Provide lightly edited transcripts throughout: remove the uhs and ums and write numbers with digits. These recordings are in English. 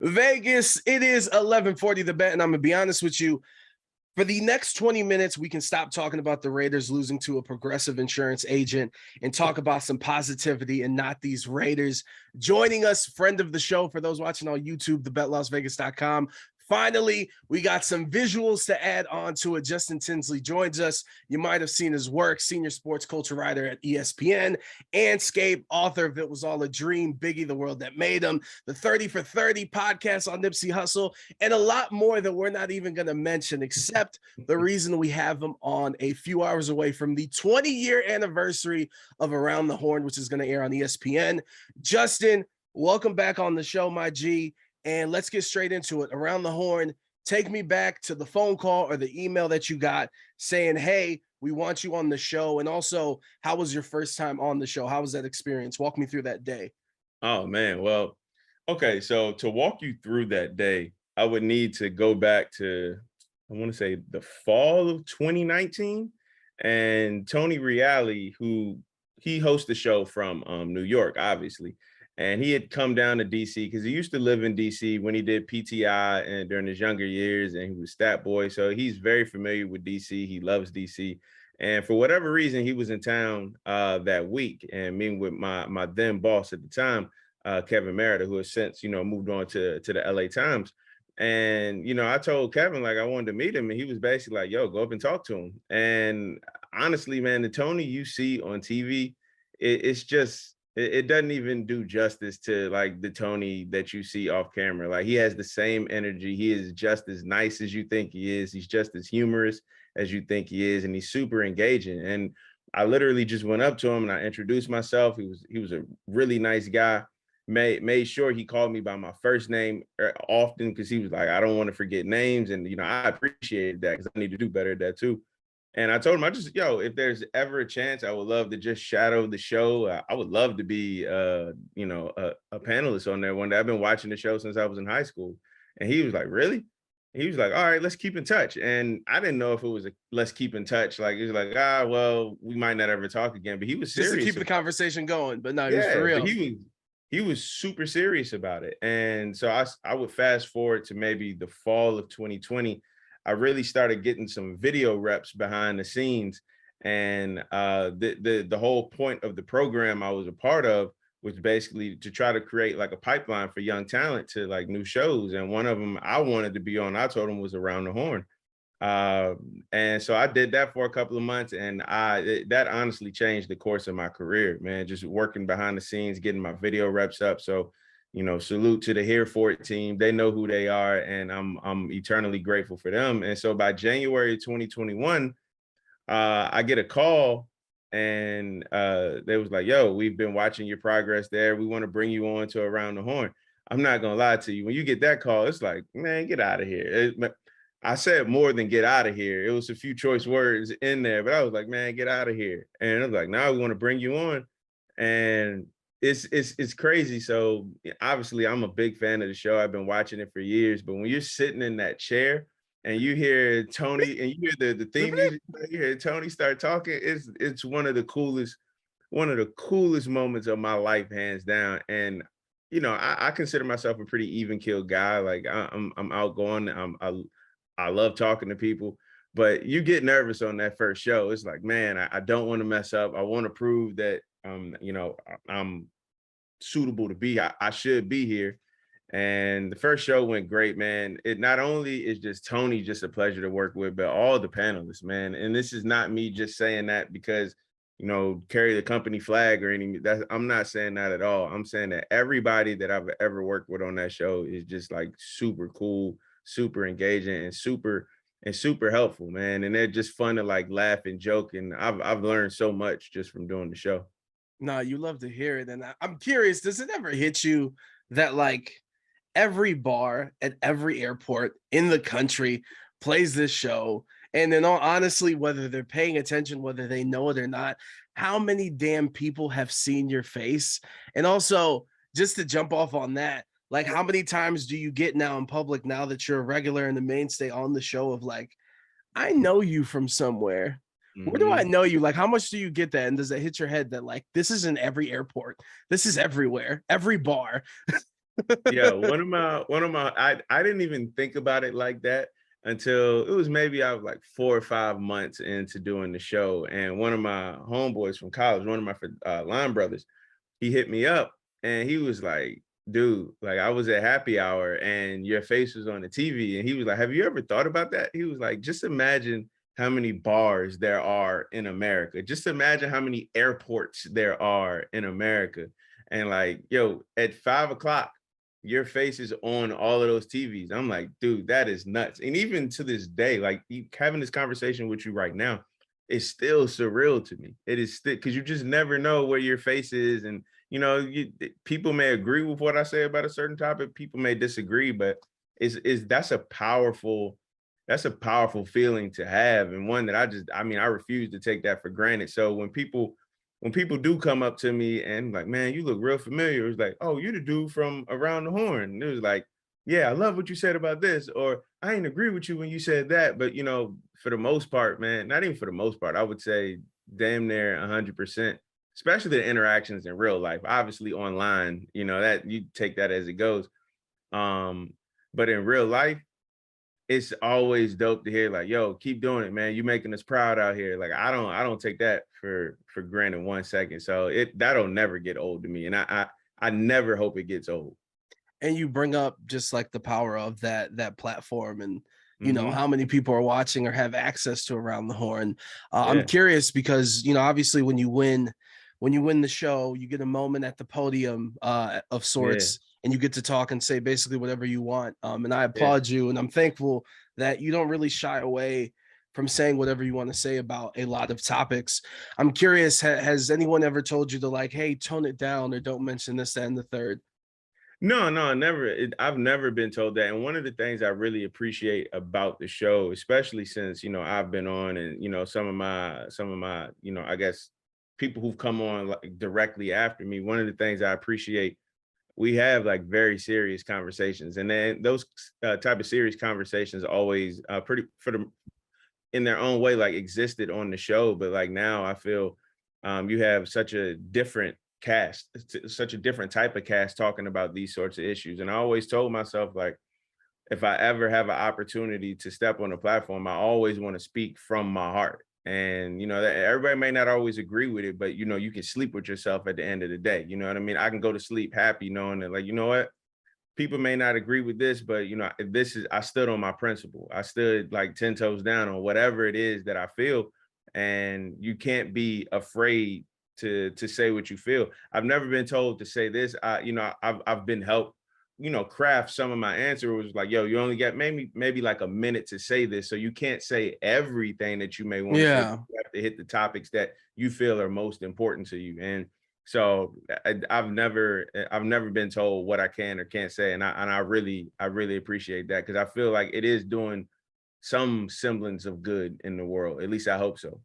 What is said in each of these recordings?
Vegas, it is 11:40 the bet, and I'm gonna be honest with you. For the next 20 minutes, we can stop talking about the Raiders losing to a progressive insurance agent and talk about some positivity and not these Raiders. Joining us, friend of the show, for those watching on YouTube, thebetlasvegas.com. Finally, we got some visuals to add on to it. Justin Tinsley joins us. You might have seen his work, senior sports culture writer at ESPN, Anscape, author of It Was All a Dream, Biggie, The World That Made Him, the 30 for 30 podcast on Nipsey Hussle, and a lot more that we're not even going to mention, except the reason we have him on a few hours away from the 20-year anniversary of Around the Horn, which is going to air on ESPN. Justin, welcome back on the show, my G. And let's get straight into it. Around the Horn, take me back to the phone call or the email that you got saying, hey, we want you on the show. And also, how was your first time on the show? How was that experience? Walk me through that day. Oh, man. Well, okay. So to walk you through that day, I would need to go back to, I want to say the fall of 2019. And Tony Reale, he hosts the show from New York, obviously. And he had come down to DC because he used to live in DC when he did PTI and during his younger years, and he was Stat Boy. So he's very familiar with DC. He loves DC. And for whatever reason, he was in town that week, and meeting with my then boss at the time, Kevin Merida, who has since, moved on to the LA Times. And, I told Kevin, like, I wanted to meet him, and he was basically like, yo, go up and talk to him. And honestly, man, the Tony you see on TV, it's just, it doesn't even do justice to like the Tony that you see off camera. Like, he has the same energy. He is just as nice as you think he is. He's just as humorous as you think he is. And he's super engaging. And I literally just went up to him and I introduced myself. He was a really nice guy. Made sure he called me by my first name often, because he was like, I don't want to forget names. And, I appreciated that because I need to do better at that too. And I told him, if there's ever a chance, I would love to just shadow the show. I would love to be, a panelist on there one day. I've been watching the show since I was in high school. And he was like, really? He was like, all right, let's keep in touch. And I didn't know if it was a let's keep in touch. Like, he was like, well, we might not ever talk again. But he was serious. Just to keep the conversation going. But no, yeah, he was for real. But he was super serious about it. And so I would fast forward to maybe the fall of 2020. I really started getting some video reps behind the scenes. And the whole point of the program I was a part of was basically to try to create like a pipeline for young talent to like new shows. And one of them I wanted to be on, I told him, was Around the Horn. And so I did that for a couple of months, and that honestly changed the course of my career, man, just working behind the scenes, getting my video reps up. So salute to the Here For It team. They know who they are, and I'm eternally grateful for them. And so by January 2021, I get a call, and they was like, yo, we've been watching your progress there. We want to bring you on to Around the Horn. I'm not going to lie to you. When you get that call, it's like, man, get out of here. I said more than get out of here. It was a few choice words in there, but I was like, man, get out of here. And I was like, now we want to bring you on. And it's crazy. So obviously I'm a big fan of the show. I've been watching it for years, but when you're sitting in that chair and you hear Tony and you hear the theme music, you hear Tony start talking, it's one of the coolest moments of my life, hands down. And I consider myself a pretty even keeled guy. Like, I'm outgoing. I love talking to people, but you get nervous on that first show. It's like, man, I don't want to mess up. I want to prove that I'm suitable to be. I should be here. And the first show went great, man. It not only is just Tony just a pleasure to work with, but all the panelists, man. And this is not me just saying that because carry the company flag or anything. I'm not saying that at all. I'm saying that everybody that I've ever worked with on that show is just like super cool, super engaging, and super helpful, man. And they're just fun to like laugh and joke. And I've learned so much just from doing the show. No, you love to hear it. And I'm curious, does it ever hit you that like every bar at every airport in the country plays this show? And then honestly, whether they're paying attention, whether they know it or not, how many damn people have seen your face? And also, just to jump off on that, like, how many times do you get now in public, now that you're a regular and the mainstay on the show, of like, I know you from somewhere? Where do I know you? Like, how much do you get that? And does that hit your head that like, this is in every airport, this is everywhere, every bar? Yeah, I didn't even think about it like that until it was maybe I was like 4 or 5 months into doing the show. And one of my homeboys from college, one of my line brothers, he hit me up and he was like, dude, like I was at happy hour and your face was on the TV. And he was like, have you ever thought about that? He was like, just imagine how many bars there are in America. Just imagine how many airports there are in America. And like, yo, at 5 o'clock, your face is on all of those TVs. I'm like, dude, that is nuts. And even to this day, like having this conversation with you right now, it's still surreal to me. It is still because you just never know where your face is. And people may agree with what I say about a certain topic, people may disagree, but is that's a powerful feeling to have, and one that I refuse to take that for granted. So when people do come up to me and like, man, you look real familiar, it's like, oh, you're the dude from Around the Horn. And it was like, yeah, I love what you said about this, or I ain't agree with you when you said that. But for the most part, man, not even for the most part, I would say damn near 100%, especially the interactions in real life. Obviously online, that you take that as it goes. But in real life, it's always dope to hear like, yo, keep doing it, man. You making us proud out here. Like I don't take that for granted 1 second. So that'll never get old to me. And I never hope it gets old. And you bring up just like the power of that platform, and Hmm. how many people are watching or have access to Around the Horn. I'm Yeah. curious because obviously when you win the show, you get a moment at the podium of Yeah. sorts, and you get to talk and say basically whatever you want. And I Yeah. applaud you, and I'm thankful that you don't really shy away from saying whatever you want to say about a lot of topics. I'm curious, has anyone ever told you to like, hey, tone it down or don't mention this, that, and the third? No, never. I've never been told that. And one of the things I really appreciate about the show, especially since, I've been on and, some of my, I guess people who've come on like directly after me, one of the things I appreciate, we have like very serious conversations. And then those type of serious conversations always pretty for the in their own way, like existed on the show. But like now I feel you have such a different cast, such a different type of cast talking about these sorts of issues. And I always told myself, like, if I ever have an opportunity to step on a platform, I always want to speak from my heart. And that everybody may not always agree with it, but you can sleep with yourself at the end of the day. You know what I mean? I can go to sleep happy knowing that, like, you know what? People may not agree with this, but I stood on my principle. I stood like 10 toes down on whatever it is that I feel. And you can't be afraid to say what you feel. I've never been told to say this. I've been helped, craft some of my answer. It was like, yo, you only got maybe like a minute to say this. So you can't say everything that you may want to say. Yeah. You have to hit the topics that you feel are most important to you. And so I've never been told what I can or can't say, and I really appreciate that because I feel like it is doing some semblance of good in the world. At least I hope so.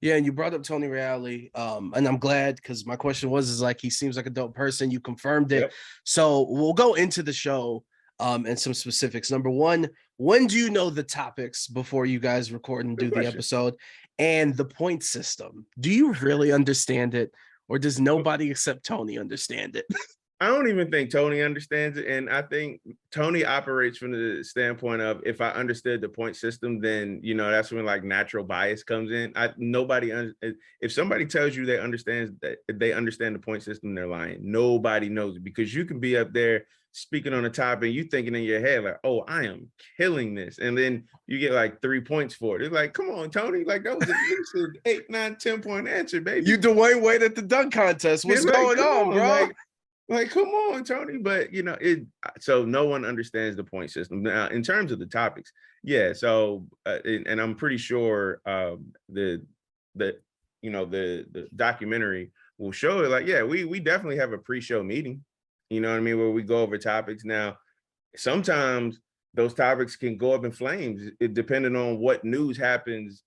Yeah, and you brought up Tony Reale, and I'm glad because my question is like he seems like a dope person. You confirmed it, Yep. so we'll go into the show and some specifics. Number one, when do you know the topics before you guys record and Good do the question. episode, and the point system? Do you really understand it, or does nobody except Tony understand it? I don't even think Tony understands it. And I think Tony operates from the standpoint of if I understood the point system, then that's when like natural bias comes in. If somebody tells you they understand the point system, they're lying. Nobody knows it because you can be up there speaking on a topic, you thinking in your head, like, oh, I am killing this. And then you get like 3 points for it. It's like, come on, Tony, like that was at least an 8, 9, 10 point answer, You baby. Dwayne Wade at the dunk contest. Yeah, What's like, going come on, on, bro? like, come on, Tony. But it. So no one understands the point system. Now, in terms of the topics, yeah. So and I'm pretty sure the the documentary will show it. Like, yeah, we definitely have a pre-show meeting. You know what I mean, where we go over topics. Now, sometimes those topics can go up in flames, depending on what news happens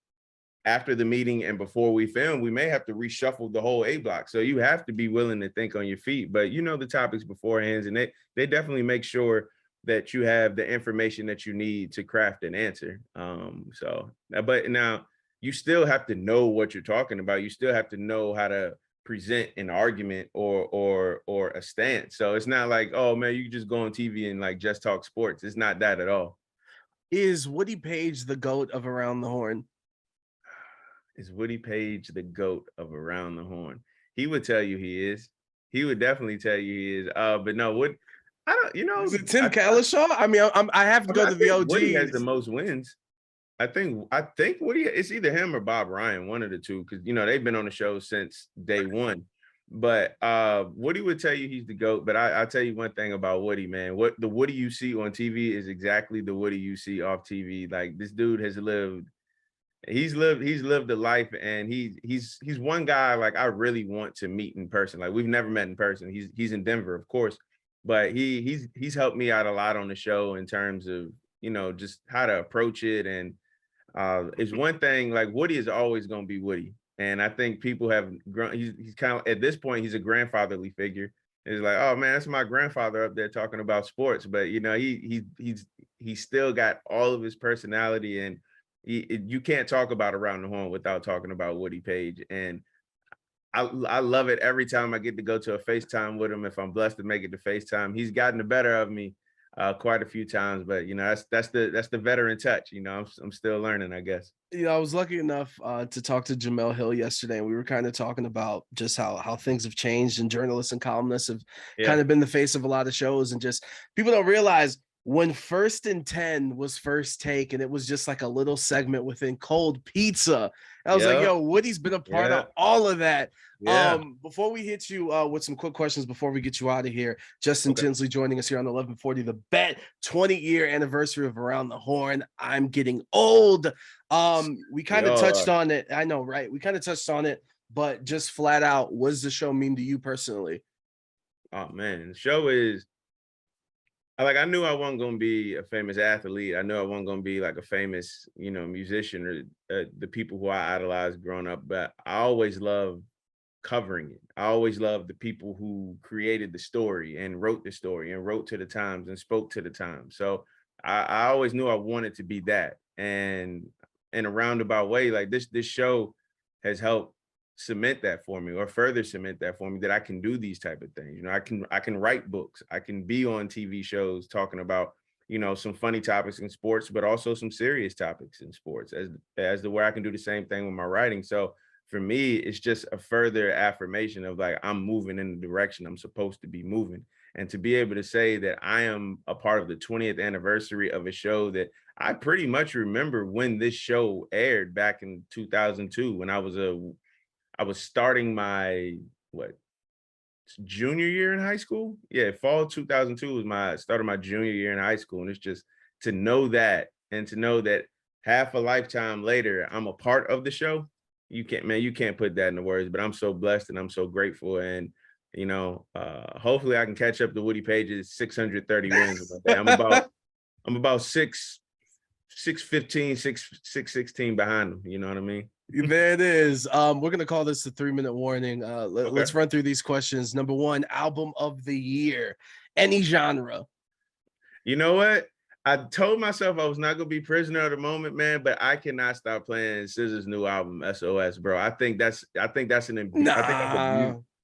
after the meeting and before we film. We may have to reshuffle the whole A block. So you have to be willing to think on your feet, but the topics beforehand, and they definitely make sure that you have the information that you need to craft an answer. But now you still have to know what you're talking about. You still have to know how to present an argument or a stance. So it's not like, oh man, you can just go on TV and like just talk sports. It's not that at all. Is Woody Page the GOAT of Around the Horn? Is Woody Page the GOAT of Around the Horn? He would tell you he is. He would definitely tell you he is. But no, what I don't, Is it Tim Kalishaw? I mean, I have to go to the think Woody has the OGs. most wins. I think Woody, it's either him or Bob Ryan, one of the two, because they've been on the show since day one. But Woody would tell you he's the GOAT. But I'll tell you one thing about Woody, man. What the Woody you see on TV is exactly the Woody you see off TV. Like this dude has lived. He's lived a life, and he's one guy like I really want to meet in person. Like we've never met in person. He's in Denver, of course, but he's helped me out a lot on the show in terms of just how to approach it. And it's one thing, like Woody is always going to be Woody, and I think people have grown. He's kind of, at this point, he's a grandfatherly figure. It's like, oh man, that's my grandfather up there talking about sports, but he's still got all of his personality, and you can't talk about Around the Horn without talking about Woody Page. And I love it every time I get to go to a FaceTime with him. If I'm blessed to make it to FaceTime, he's gotten the better of me quite a few times. But that's the veteran touch. I'm still learning, I guess. I was lucky enough to talk to Jamel Hill yesterday, and we were kind of talking about just how things have changed, and journalists and columnists have kind of been the face of a lot of shows, and just people don't realize when First and 10 was First Take, and it was just like a little segment within Cold Pizza. I was like, yo, Woody's been a part of all of that. Yeah. Before we hit you with some quick questions before we get you out of here, Justin Tinsley joining us here on 1140 The Bet, 20-year anniversary of Around the Horn. I'm getting old. We kind of touched on it. I know, right? We kind of touched on it, but just flat out, what does the show mean to you personally? Oh man, the show is I knew I wasn't going to be a famous athlete. I knew I wasn't going to be like a famous, musician or the people who I idolized growing up. But I always loved covering it. I always loved the people who created the story and wrote the story and wrote to the times and spoke to the times. So I always knew I wanted to be that. And in a roundabout way, like this show has helped cement that for me, or further cement that for me, that I can do these type of things. I can write books. I can be on TV shows talking about, some funny topics in sports, but also some serious topics in sports, as the way I can do the same thing with my writing. So for me, it's just a further affirmation of like, I'm moving in the direction I'm supposed to be moving. And to be able to say that I am a part of the 20th anniversary of a show that I pretty much remember when this show aired back in 2002, when I was starting my junior year in high school. Yeah, fall 2002 was my start of my junior year in high school. And it's just to know that, and to know that half a lifetime later, I'm a part of the show. You can't put that into words, but I'm so blessed and I'm so grateful. And, hopefully I can catch up to Woody Page's 630 wins. I'm about 6'15", 6'16" behind him. You know what I mean? There it is. We're gonna call this the 3-minute warning. Let's run through these questions. Number one, album of the year, any genre. You know what? I told myself I was not gonna be prisoner of the moment, man, but I cannot stop playing SZA's new album, SOS, bro. I think that's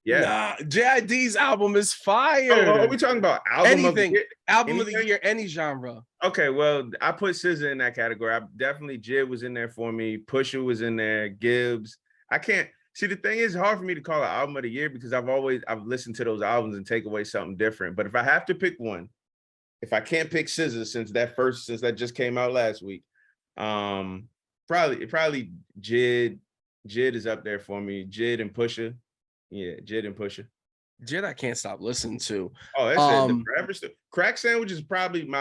Nah, JID's album is fire. Oh, are we talking about album of the year? Album of the year, any genre. Okay, well, I put SZA in that category. I definitely Jid was in there for me. Pusha was in there. Gibbs. I can't see, the thing is, hard for me to call it album of the year because I've listened to those albums and take away something different. But if I have to pick one, if I can't pick SZA since that just came out last week, probably Jid. Jid is up there for me. Jid and Pusha. Yeah, Jid and Pusha. Jid, I can't stop listening to. Oh, that's it. The forever stuff. Crack Sandwich is probably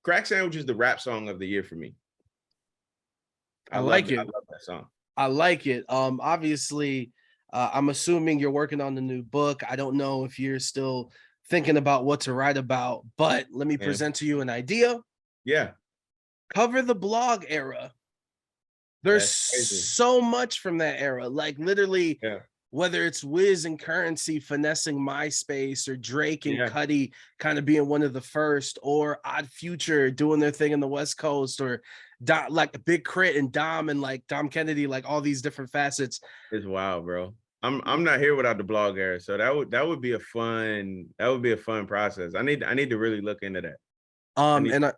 Crack Sandwich is the rap song of the year for me. I like it. I love that song. I like it. Obviously, I'm assuming you're working on the new book. I don't know if you're still thinking about what to write about, but let me present to you an idea. Yeah. Cover the blog era. There's so much from that era, like literally. Yeah. Whether it's Wiz and Currency finessing MySpace, or Drake and Cuddy kind of being one of the first, or Odd Future doing their thing in the West Coast, or like Big Crit and Dom and like Dom Kennedy, like all these different facets. It's wild, bro. I'm not here without the blog era. So that would be a fun process. I need to really look into that. And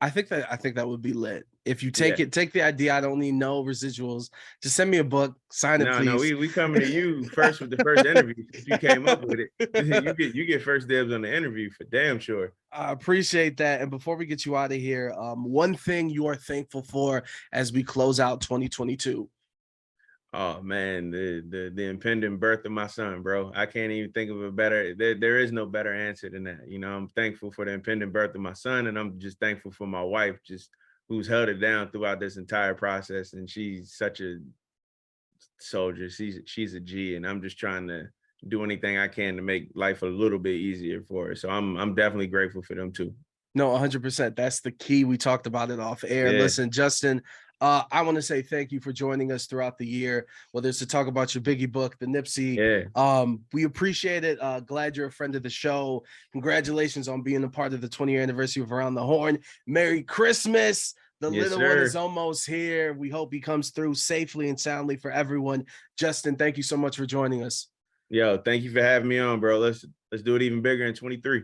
I think that would be lit. If you take Yeah. take the idea, I don't need no residuals. Just send me a book, sign it, No, please. we coming to you first with the first interview. Since you came up with it, you get first dibs on the interview for damn sure. I appreciate that. And before we get you out of here, one thing you are thankful for as we close out 2022. Oh man, the impending birth of my son, bro. I can't even think of a better. There is no better answer than that. I'm thankful for the impending birth of my son, and I'm just thankful for my wife, just who's held it down throughout this entire process. And she's such a soldier. She's a G, and I'm just trying to do anything I can to make life a little bit easier for her. So I'm definitely grateful for them too. No, 100%. That's the key. We talked about it off air. Yeah, Listen, Justin, I want to say thank you for joining us throughout the year, whether it's to talk about your Biggie book, the Nipsey. yeah, We appreciate it. Glad you're a friend of the show. Congratulations on being a part of the 20-year anniversary of Around the Horn. Merry Christmas. The yes, little one is sir. almost here. We hope he comes through safely and soundly for everyone. Justin, thank you so much for joining us. Yo, thank you for having me on, bro. Let's do it even bigger in 23.